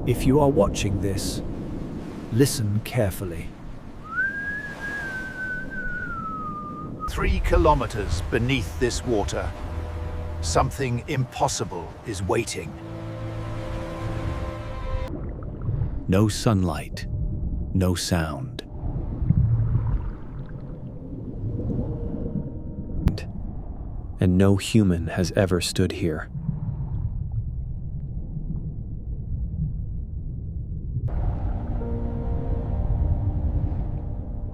If you are watching this, listen carefully. 3 kilometers beneath this water, something impossible is waiting. No sunlight, no sound. And no human has ever stood here.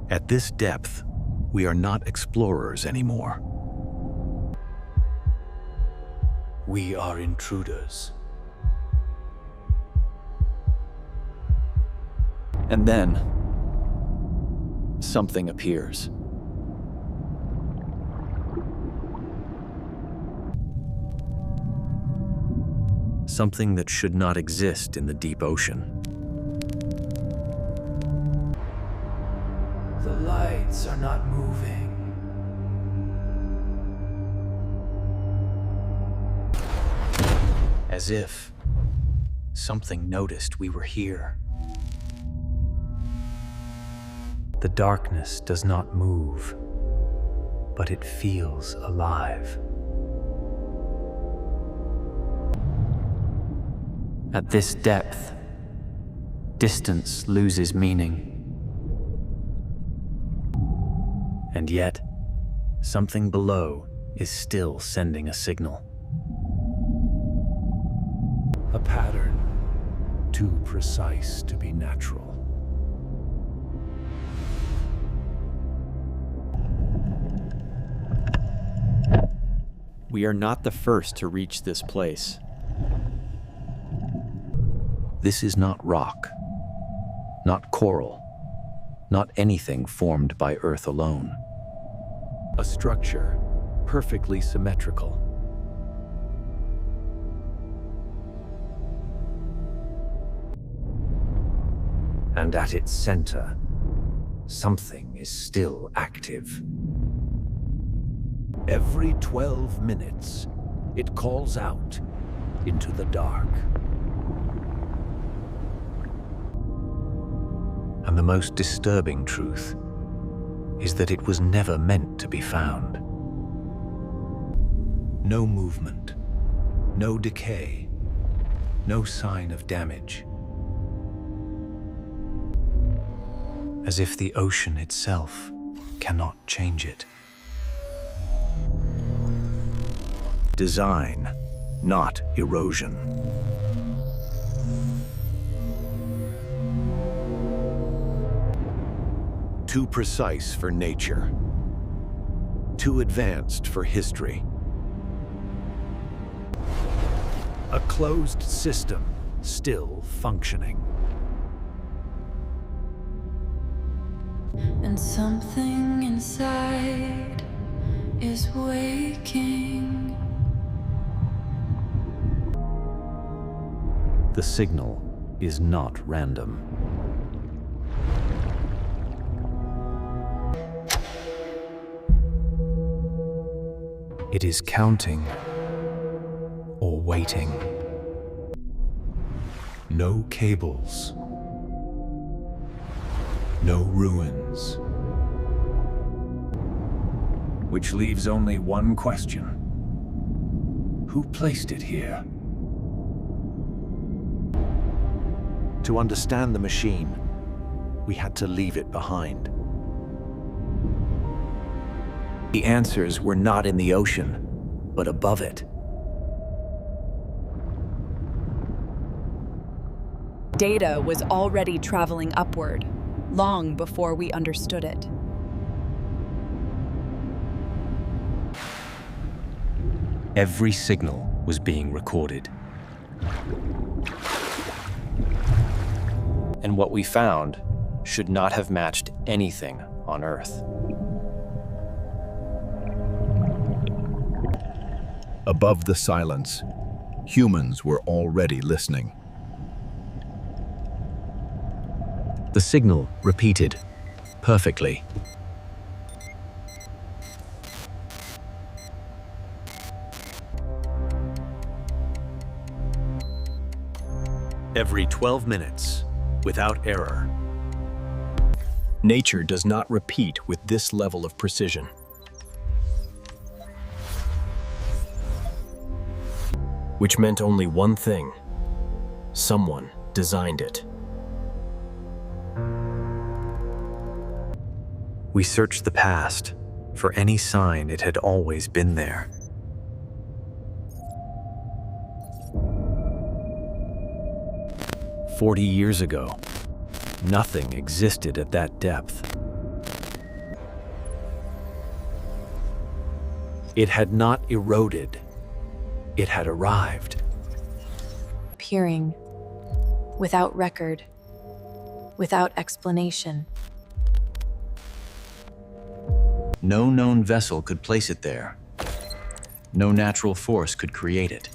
At this depth, we are not explorers anymore. We are intruders. And then, something appears. Something that should not exist in the deep ocean. The lights are not moving. As if something noticed we were here. The darkness does not move, but it feels alive. At this depth, distance loses meaning. And yet, something below is still sending a signal. A pattern too precise to be natural. We are not the first to reach this place. This is not rock, not coral, not anything formed by Earth alone. A structure perfectly symmetrical. And at its center, something is still active. Every 12 minutes, it calls out into the dark. And the most disturbing truth is that it was never meant to be found. No movement, no decay, no sign of damage. As if the ocean itself cannot change it. Design, not erosion. Too precise for nature. Too advanced for history. A closed system still functioning. And something inside is waking. The signal is not random. It is counting or waiting. No cables. No ruins. Which leaves only one question. Who placed it here? To understand the machine, we had to leave it behind. The answers were not in the ocean, but above it. Data was already traveling upward, long before we understood it. Every signal was being recorded. And what we found should not have matched anything on Earth. Above the silence, humans were already listening. The signal repeated perfectly. every 12 minutes, without error. Nature does not repeat with this level of precision. Which meant only one thing: someone designed it. We searched the past for any sign it had always been there. "40 years ago, nothing existed at that depth. It had not eroded. It had arrived. Appearing without record, without explanation. No known vessel could place it there. No natural force could create it.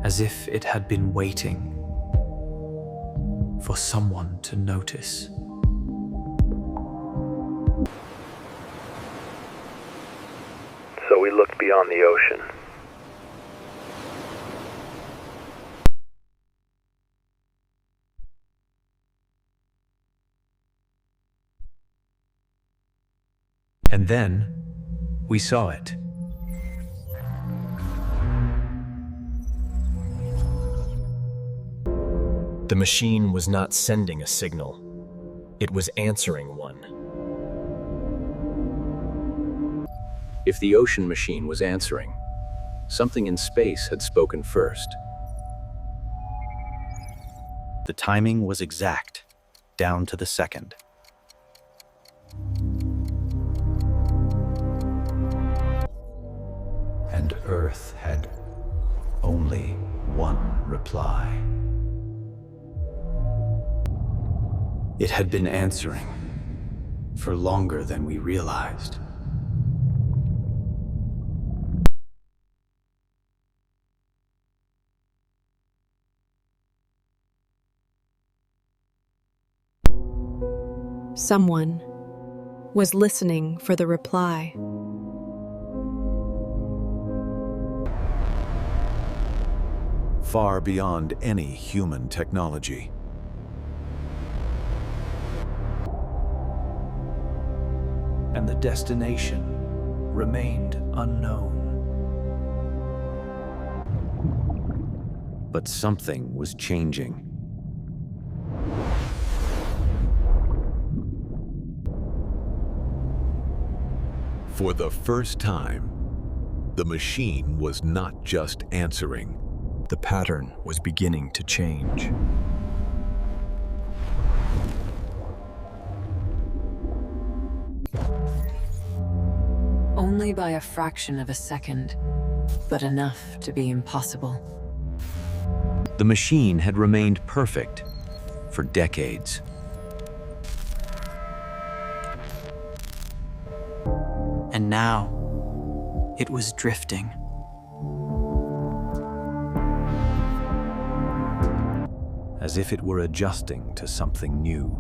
As if it had been waiting for someone to notice." So we looked beyond the ocean. And then we saw it. The machine was not sending a signal. It was answering one. If the ocean machine was answering, something in space had spoken first. The timing was exact, down to the second. And Earth had only one reply. It had been answering for longer than we realized. Someone was listening for the reply. Far beyond any human technology. And the destination remained unknown. But something was changing. For the first time, the machine was not just answering. The pattern was beginning to change. Only by a fraction of a second, but enough to be impossible. The machine had remained perfect for decades. And now, it was drifting. As if it were adjusting to something new.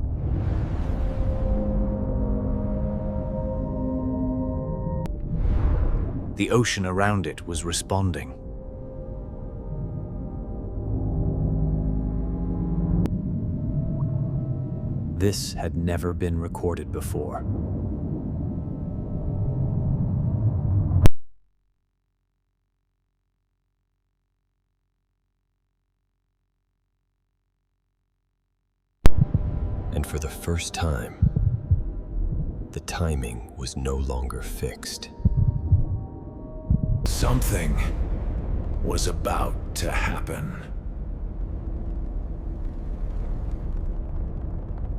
The ocean around it was responding. This had never been recorded before. And for the first time, the timing was no longer fixed. Something was about to happen.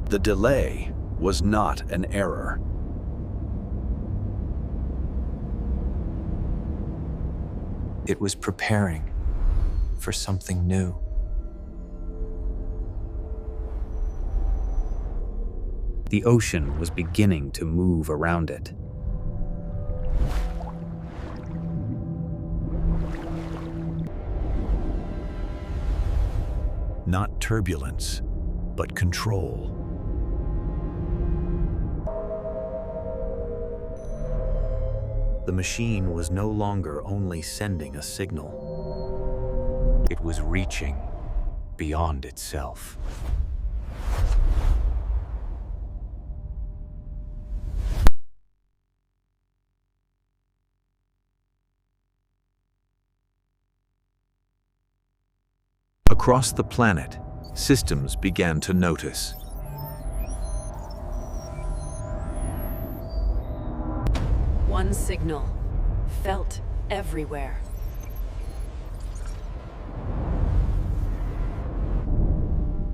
The delay was not an error. It was preparing for something new. The ocean was beginning to move around it. Not turbulence, but control. The machine was no longer only sending a signal. It was reaching beyond itself. Across the planet, systems began to notice. One signal, felt everywhere.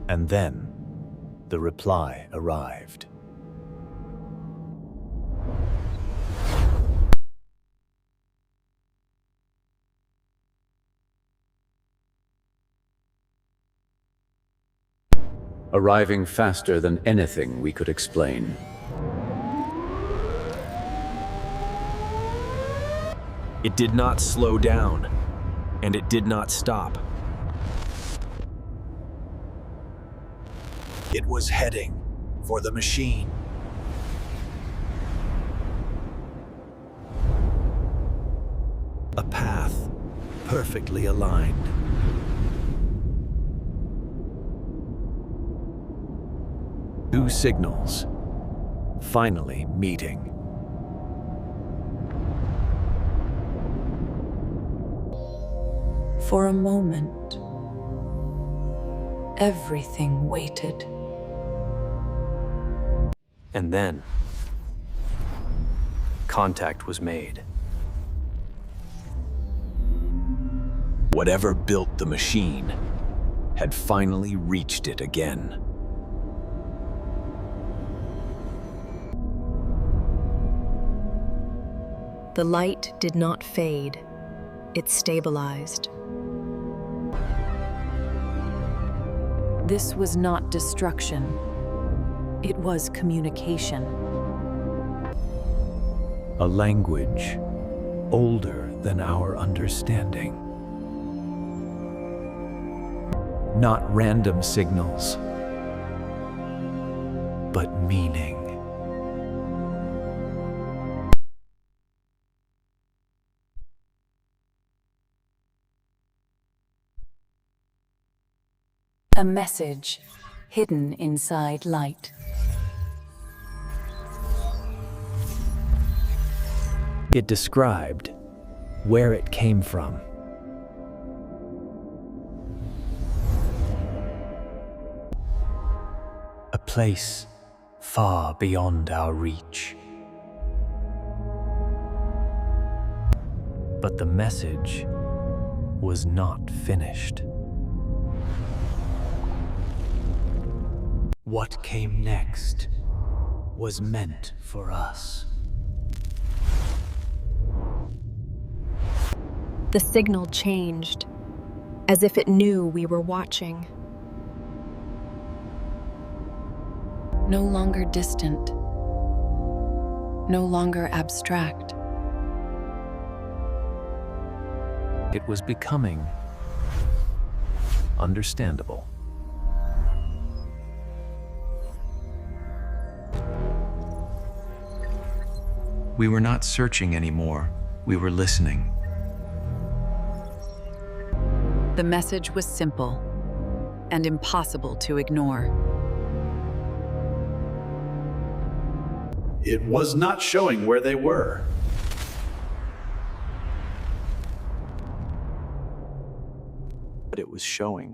And then, the reply arrived. Arriving faster than anything we could explain. It did not slow down, and it did not stop. It was heading for the machine. A path perfectly aligned. Two signals finally meeting. For a moment, everything waited. And then, contact was made. Whatever built the machine had finally reached it again. The light did not fade. It stabilized. This was not destruction. It was communication. A language older than our understanding. Not random signals, but meaning. A message hidden inside light. It described where it came from. A place far beyond our reach. But the message was not finished. What came next was meant for us. The signal changed, as if it knew we were watching. No longer distant. No longer abstract. It was becoming understandable. We were not searching anymore. We were listening. The message was simple and impossible to ignore. It was not showing where they were. But it was showing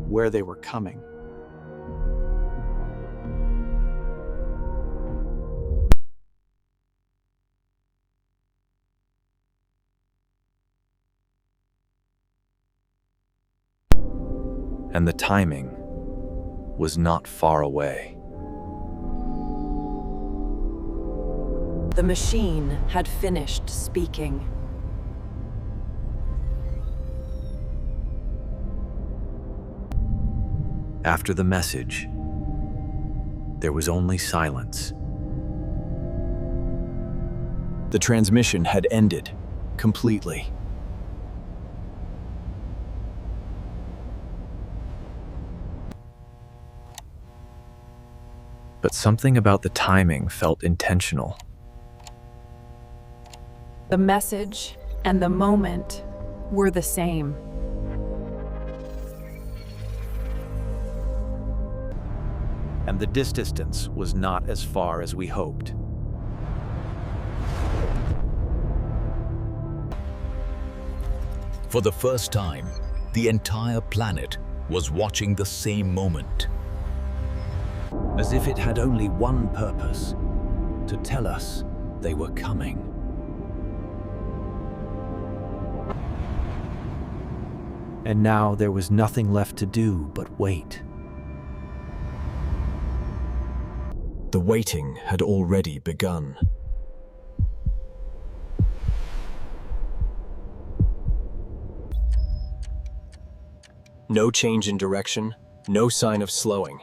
where they were coming. And the timing was not far away. The machine had finished speaking. After the message, there was only silence. The transmission had ended completely. But something about the timing felt intentional. The message and the moment were the same. and the distance was not as far as we hoped. For the first time, the entire planet was watching the same moment. As if it had only one purpose, to tell us they were coming. And now there was nothing left to do but wait. The waiting had already begun. No change in direction, no sign of slowing.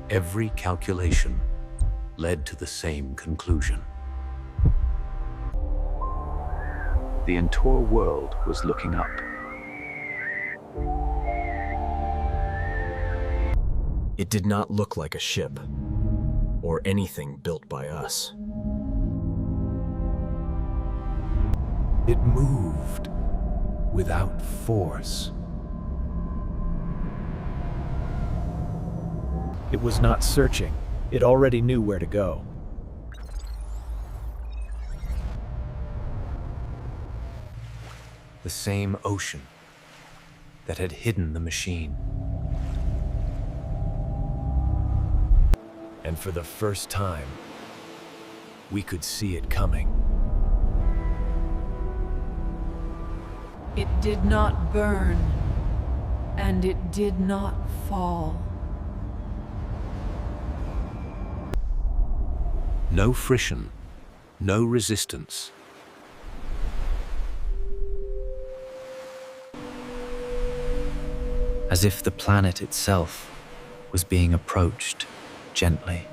Every calculation led to the same conclusion. The entire world was looking up. It did not look like a ship, or anything built by us. It moved without force. It was not searching. It already knew where to go. The same ocean that had hidden the machine. And for the first time, we could see it coming. It did not burn, and it did not fall. No friction, no resistance. As if the planet itself was being approached gently.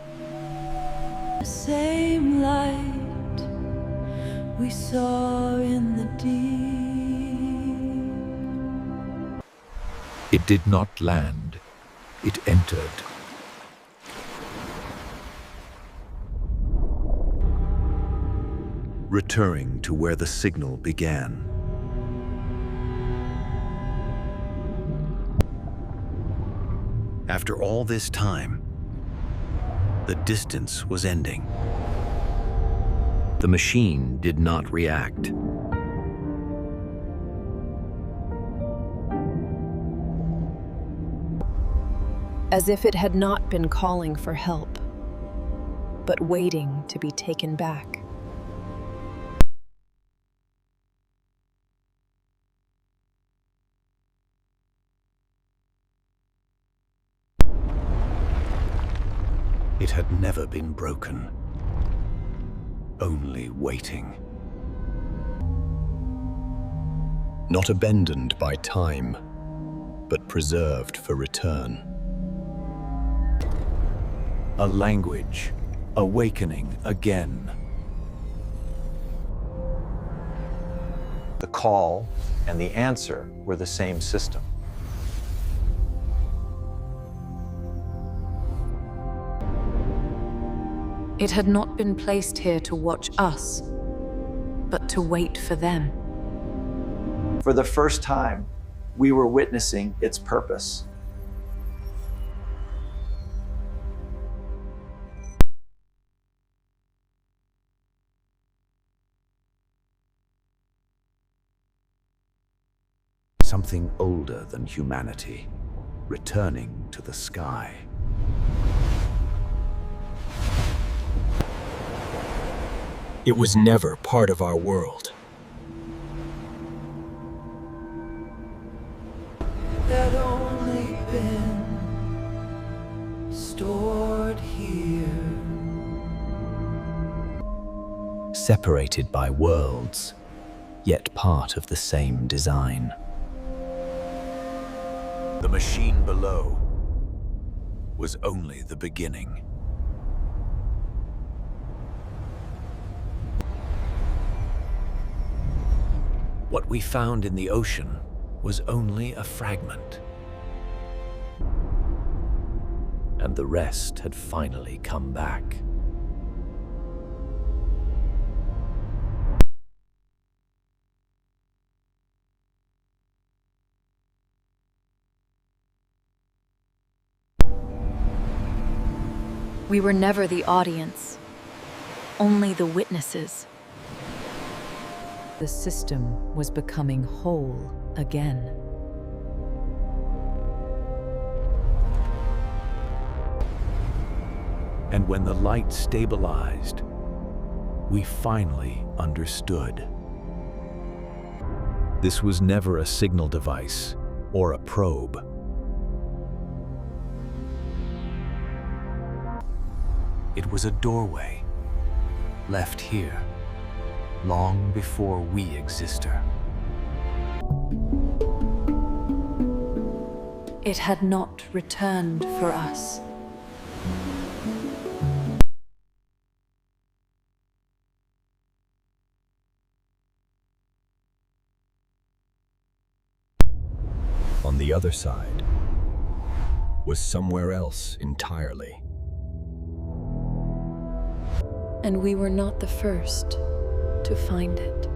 The same light we saw in the deep. It did not land. It entered. Returning to where the signal began. After all this time, the distance was ending. The machine did not react. As if it had not been calling for help, but waiting to be taken back. It had never been broken, only waiting. Not abandoned by time, but preserved for return. A language, awakening again. The call and the answer were the same system. It had not been placed here to watch us, but to wait for them. For the first time, we were witnessing its purpose. Something older than humanity, returning to the sky. It was never part of our world. Had only been stored here. Separated by worlds, yet part of the same design. The machine below was only the beginning. What we found in the ocean was only a fragment. And the rest had finally come back. We were never the audience, only the witnesses. The system was becoming whole again. And when the light stabilized, we finally understood. This was never a signal device or a probe. It was a doorway, left here, long before we existed. It had not returned for us. On the other side was somewhere else entirely. And we were not the first to find it.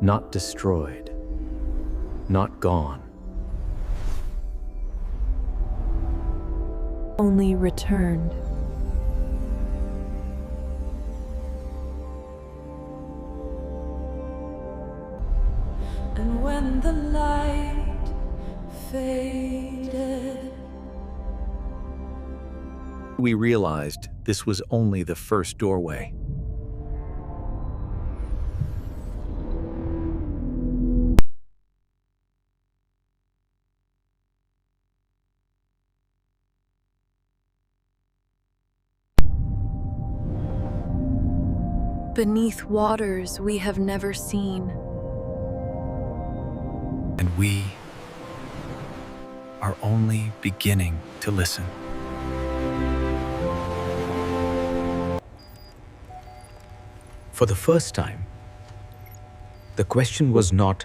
Not destroyed, not gone. Only returned. And when the light faded, We realized this was only the first doorway. Beneath waters we have never seen. And we are only beginning to listen. For the first time, the question was not,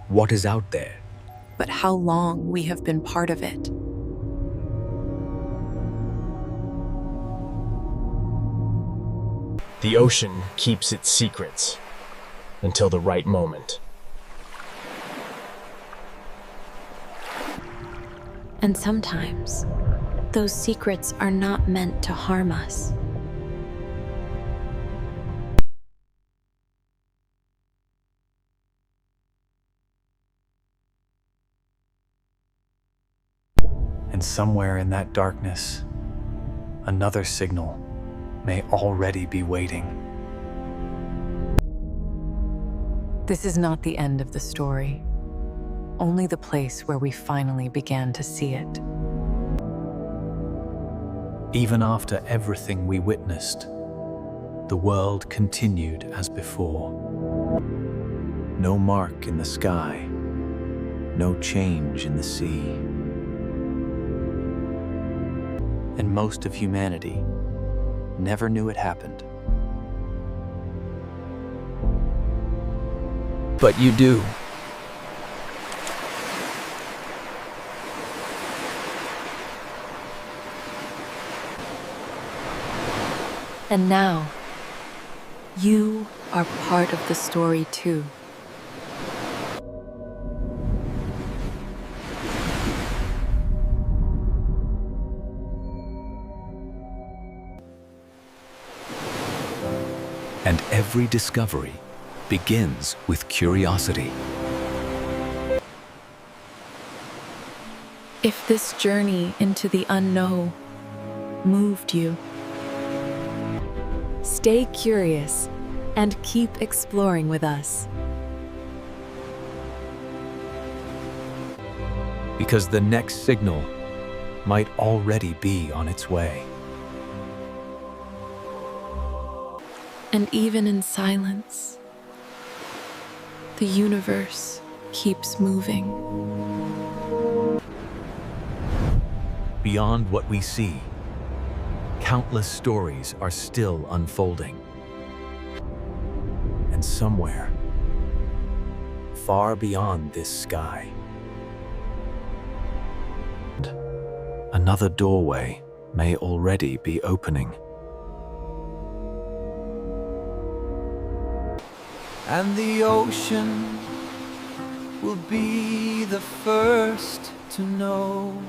what is out there? But how long we have been part of it. The ocean keeps its secrets until the right moment. And sometimes, those secrets are not meant to harm us. And somewhere in that darkness, another signal may already be waiting. This is not the end of the story, only the place where we finally began to see it. Even after everything we witnessed, the world continued as before. No mark in the sky, no change in the sea. And most of humanity never knew it happened. But you do. And now, you are part of the story too. And every discovery begins with curiosity. If this journey into the unknown moved you, stay curious and keep exploring with us. Because the next signal might already be on its way. And even in silence, the universe keeps moving. Beyond what we see, countless stories are still unfolding. And somewhere, far beyond this sky, Another doorway may already be opening. And the ocean will be the first to know.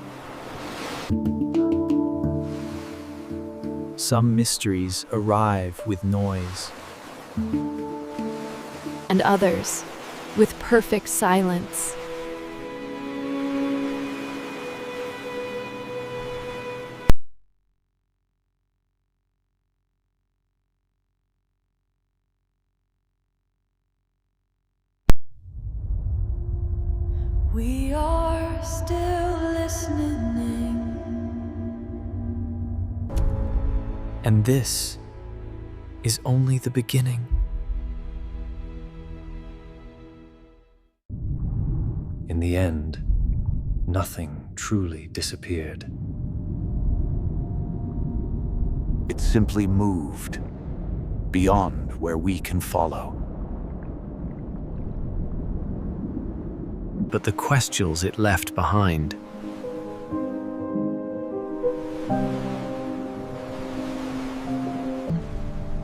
Some mysteries arrive with noise. And others with perfect silence. We are still listening. And this is only the beginning. In the end, nothing truly disappeared. It simply moved beyond where we can follow. But the questions it left behind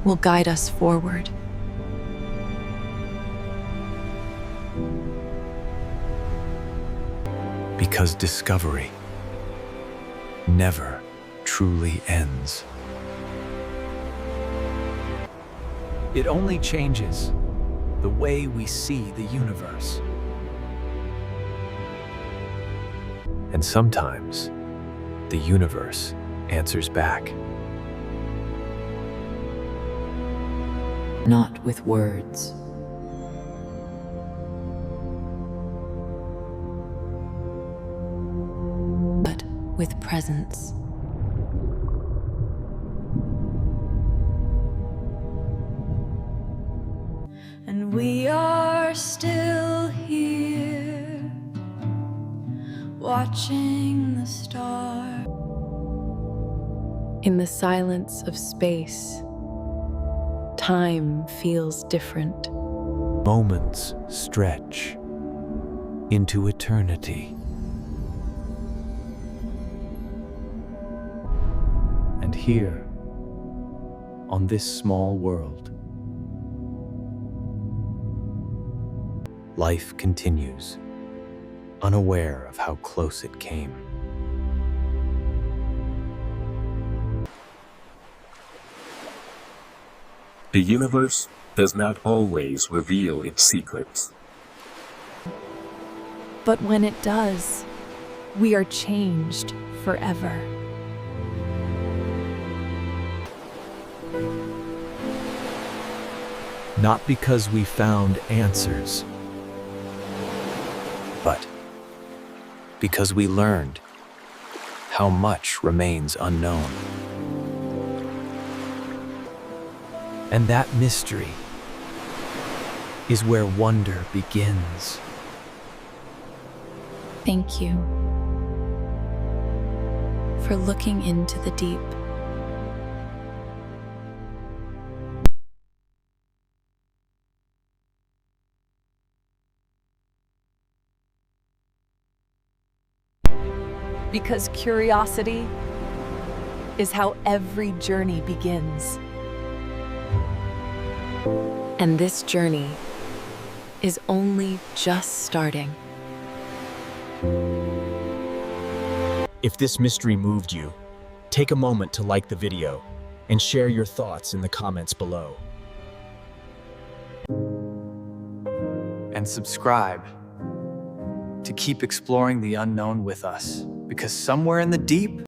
will guide us forward. because discovery never truly ends. It only changes the way we see the universe. And sometimes the universe answers back. Not with words. But with presence. And we are still here, watching the stars. In the silence of space, time feels different. Moments stretch into eternity. And here, on this small world, life continues, unaware of how close it came. The universe does not always reveal its secrets. But when it does, we are changed forever. Not because we found answers, but because we learned how much remains unknown. And that mystery is where wonder begins. Thank you for looking into the deep. Because curiosity is how every journey begins. And this journey is only just starting. If this mystery moved you, take a moment to like the video and share your thoughts in the comments below. And subscribe to keep exploring the unknown with us, because somewhere in the deep,